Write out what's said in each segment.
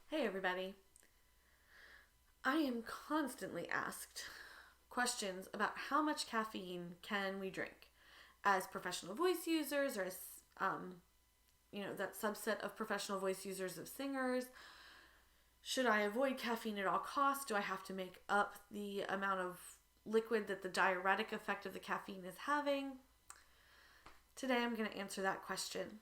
Hey everybody. I am constantly asked questions about how much caffeine can we drink as professional voice users or as that subset of professional voice users of singers. Should I avoid caffeine at all costs? Do I have to make up the amount of liquid that the diuretic effect of the caffeine is having? Today I'm going to answer that question.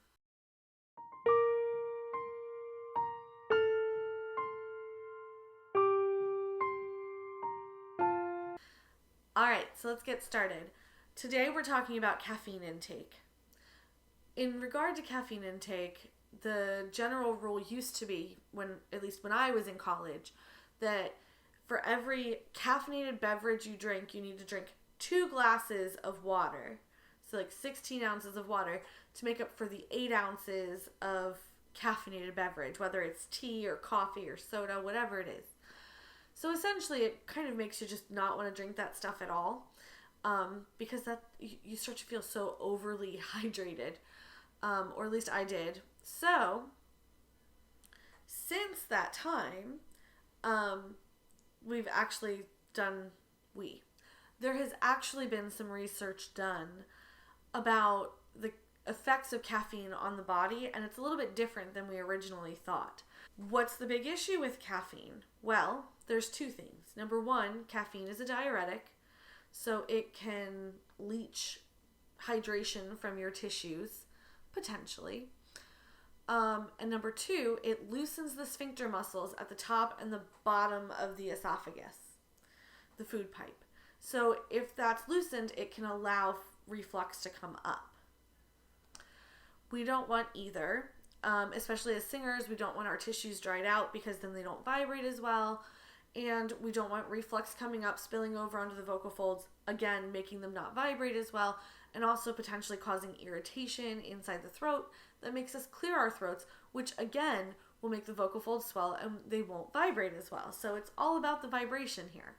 All right, so let's get started. Today we're talking about caffeine intake. In regard to caffeine intake, the general rule used to be, at least when I was in college, that for every caffeinated beverage you drink, you need to drink 2 glasses of water. So like 16 ounces of water to make up for the 8 ounces of caffeinated beverage, whether it's tea or coffee or soda, whatever it is. So essentially, it kind of makes you just not want to drink that stuff at all, because you start to feel so overly hydrated, or at least I did. So since that time, we've actually done there has actually been some research done about the effects of caffeine on the body, and it's a little bit different than we originally thought. What's the big issue with caffeine? Well, there's 2 things. Number 1, caffeine is a diuretic, so it can leach hydration from your tissues, potentially. And number 2, it loosens the sphincter muscles at the top and the bottom of the esophagus, the food pipe. So if that's loosened, it can allow reflux to come up. We don't want either. Especially as singers, we don't want our tissues dried out because then they don't vibrate as well. And we don't want reflux coming up, spilling over onto the vocal folds, again, making them not vibrate as well, and also potentially causing irritation inside the throat that makes us clear our throats, which again will make the vocal folds swell and they won't vibrate as well. So it's all about the vibration here.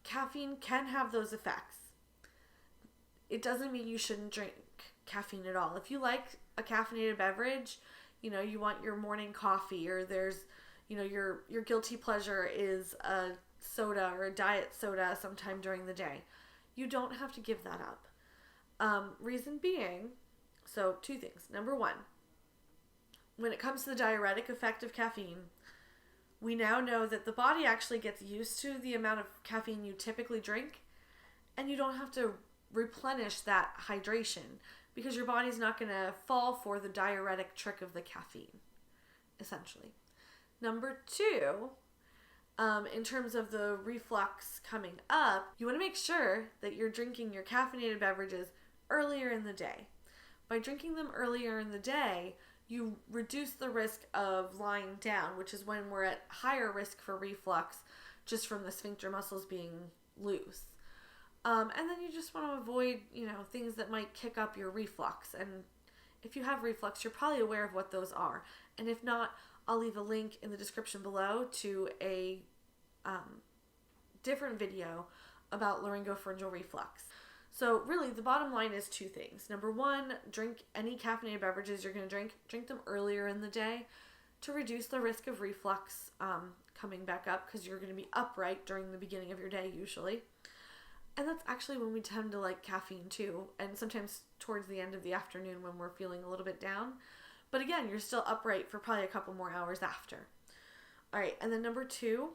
Caffeine can have those effects. It doesn't mean you shouldn't drink caffeine at all. If you like a caffeinated beverage, you want your morning coffee, or there's, your guilty pleasure is a soda or a diet soda sometime during the day, you don't have to give that up. Reason being, so 2 things. Number 1, when it comes to the diuretic effect of caffeine, we now know that the body actually gets used to the amount of caffeine you typically drink, and you don't have to replenish that hydration because your body's not going to fall for the diuretic trick of the caffeine, essentially. Number 2, in terms of the reflux coming up, you want to make sure that you're drinking your caffeinated beverages earlier in the day. By drinking them earlier in the day, you reduce the risk of lying down, which is when we're at higher risk for reflux just from the sphincter muscles being loose. And then you just want to avoid, things that might kick up your reflux. And if you have reflux, you're probably aware of what those are. And if not, I'll leave a link in the description below to a different video about laryngopharyngeal reflux. So really, the bottom line is 2 things. Number 1, drink any caffeinated beverages you're going to drink them earlier in the day to reduce the risk of reflux coming back up, because you're going to be upright during the beginning of your day usually. And that's actually when we tend to like caffeine too, and sometimes towards the end of the afternoon when we're feeling a little bit down. But again, you're still upright for probably a couple more hours after. All right, and then number 2,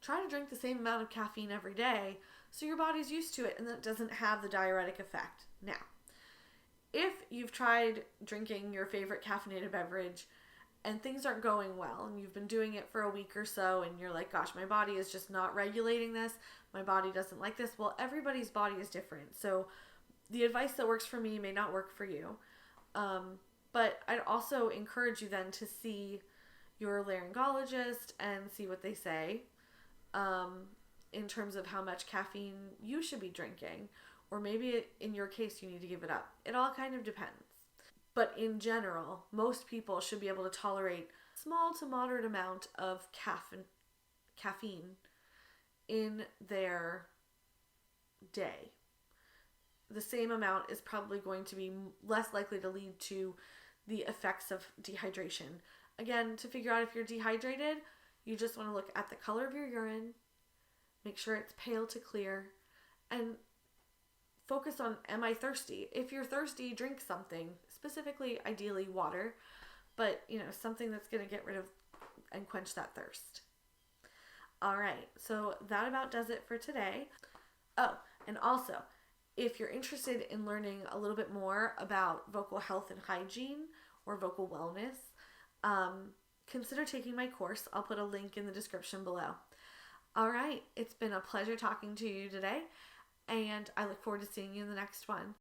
try to drink the same amount of caffeine every day so your body's used to it and that doesn't have the diuretic effect. Now, if you've tried drinking your favorite caffeinated beverage and things aren't going well, and you've been doing it for a week or so, and you're like, gosh, my body is just not regulating this, my body doesn't like this, well, everybody's body is different. So the advice that works for me may not work for you. But I'd also encourage you then to see your laryngologist and see what they say in terms of how much caffeine you should be drinking. Or maybe in your case, you need to give it up. It all kind of depends. But in general, most people should be able to tolerate small to moderate amount of caffeine in their day. The same amount is probably going to be less likely to lead to the effects of dehydration. Again, to figure out if you're dehydrated, you just want to look at the color of your urine, make sure it's pale to clear, and focus on, am I thirsty? If you're thirsty, drink something, specifically, ideally water, but something that's going to get rid of and quench that thirst. All right, so that about does it for today. Oh, and also, if you're interested in learning a little bit more about vocal health and hygiene or vocal wellness, consider taking my course. I'll put a link in the description below. All right, it's been a pleasure talking to you today, and I look forward to seeing you in the next one.